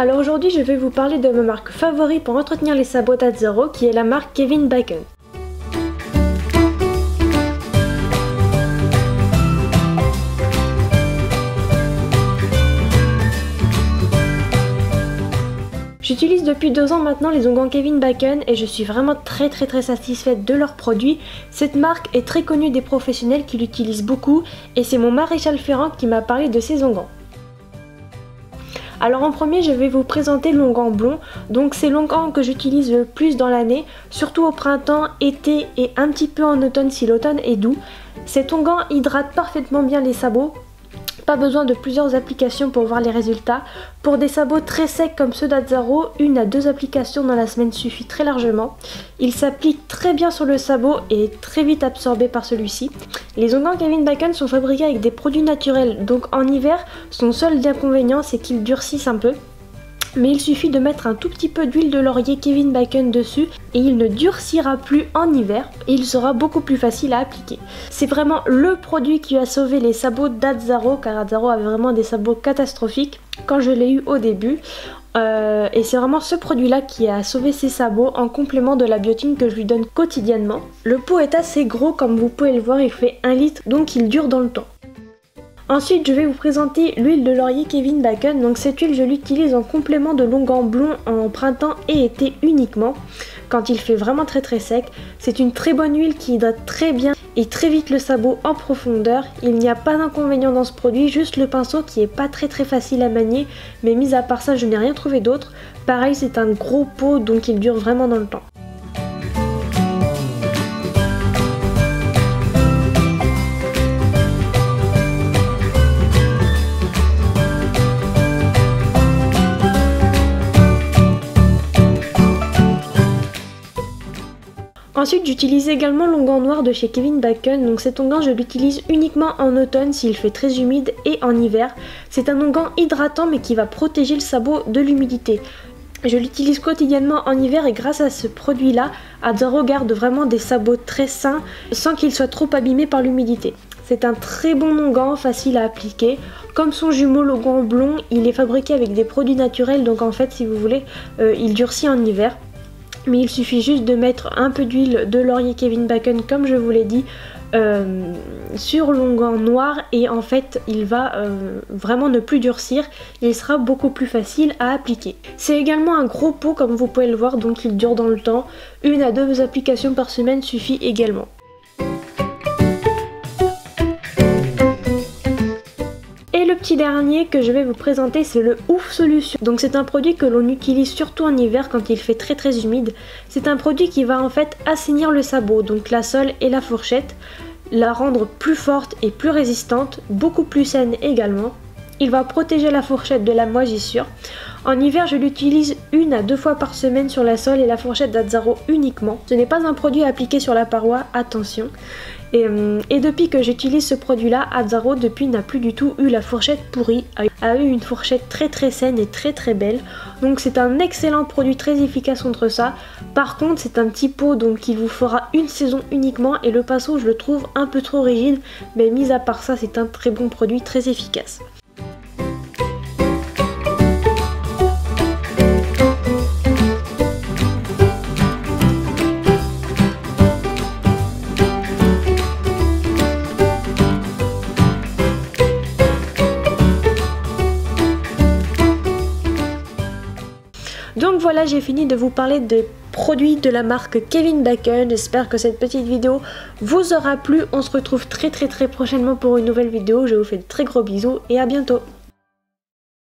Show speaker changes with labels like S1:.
S1: Alors aujourd'hui je vais vous parler de ma marque favorite pour entretenir les sabots d'Azzaro qui est la marque Kevin Bacon. J'utilise depuis 2 ans maintenant les onguents Kevin Bacon et je suis vraiment très satisfaite de leurs produits. Cette marque est très connue des professionnels qui l'utilisent beaucoup et c'est mon maréchal Ferrand qui m'a parlé de ces onguents. Alors en premier je vais vous présenter l'onguent blond, donc c'est l'onguent que j'utilise le plus dans l'année, surtout au printemps, été et un petit peu en automne si l'automne est doux. Cet onguent hydrate parfaitement bien les sabots. Pas besoin de plusieurs applications pour voir les résultats. Pour des sabots très secs comme ceux d'Azzaro, 1 à 2 applications dans la semaine suffit très largement. Il s'applique très bien sur le sabot et est très vite absorbé par celui-ci. Les onguents Kevin Bacon sont fabriqués avec des produits naturels, donc en hiver, son seul inconvénient c'est qu'ils durcissent un peu. Mais il suffit de mettre un tout petit peu d'huile de laurier Kevin Bacon dessus et il ne durcira plus en hiver et il sera beaucoup plus facile à appliquer. C'est vraiment le produit qui a sauvé les sabots d'Azzaro car Azzaro avait vraiment des sabots catastrophiques quand je l'ai eu au début. Et c'est vraiment ce produit là qui a sauvé ses sabots en complément de la biotine que je lui donne quotidiennement. Le pot est assez gros comme vous pouvez le voir, il fait 1 litre donc il dure dans le temps. Ensuite, je vais vous présenter l'huile de laurier Kevin Bacon. Donc cette huile, je l'utilise en complément de l'onguent blond en printemps et été uniquement, quand il fait vraiment très sec. C'est une très bonne huile qui hydrate très bien et très vite le sabot en profondeur. Il n'y a pas d'inconvénient dans ce produit, juste le pinceau qui est pas très facile à manier. Mais mis à part ça, je n'ai rien trouvé d'autre. Pareil, c'est un gros pot, donc il dure vraiment dans le temps. Ensuite j'utilise également l'onguent noir de chez Kevin Bacon, donc cet onguent je l'utilise uniquement en automne s'il fait très humide et en hiver. C'est un onguent hydratant mais qui va protéger le sabot de l'humidité. Je l'utilise quotidiennement en hiver et grâce à ce produit là, Azzaro garde vraiment des sabots très sains sans qu'ils soient trop abîmés par l'humidité. C'est un très bon onguent, facile à appliquer. Comme son jumeau l'onguent blond, il est fabriqué avec des produits naturels donc en fait si vous voulez, il durcit en hiver. Mais il suffit juste de mettre un peu d'huile de laurier Kevin Bacon comme je vous l'ai dit sur l'onguent noir et en fait il va vraiment ne plus durcir, il sera beaucoup plus facile à appliquer. C'est également un gros pot comme vous pouvez le voir donc il dure dans le temps, 1 à 2 applications par semaine suffit également. Le petit dernier que je vais vous présenter c'est le Ouf Solution. Donc c'est un produit que l'on utilise surtout en hiver quand il fait très humide. C'est un produit qui va en fait assainir le sabot, donc la sole et la fourchette, la rendre plus forte et plus résistante, beaucoup plus saine également. Il va protéger la fourchette de la moisissure. En hiver, je l'utilise 1 à 2 fois par semaine sur la sole et la fourchette d'Azzaro uniquement. Ce n'est pas un produit appliqué sur la paroi, attention. Et depuis que j'utilise ce produit là, Azzaro depuis n'a plus du tout eu la fourchette pourrie, a eu une fourchette très saine et très belle. Donc c'est un excellent produit très efficace contre ça. Par contre c'est un petit pot donc il vous fera une saison uniquement et le pinceau je le trouve un peu trop rigide. Mais mis à part ça c'est un très bon produit très efficace. Donc voilà, j'ai fini de vous parler des produits de la marque Kevin Bacon. J'espère que cette petite vidéo vous aura plu. On se retrouve très prochainement pour une nouvelle vidéo. Je vous fais de très gros bisous et à bientôt.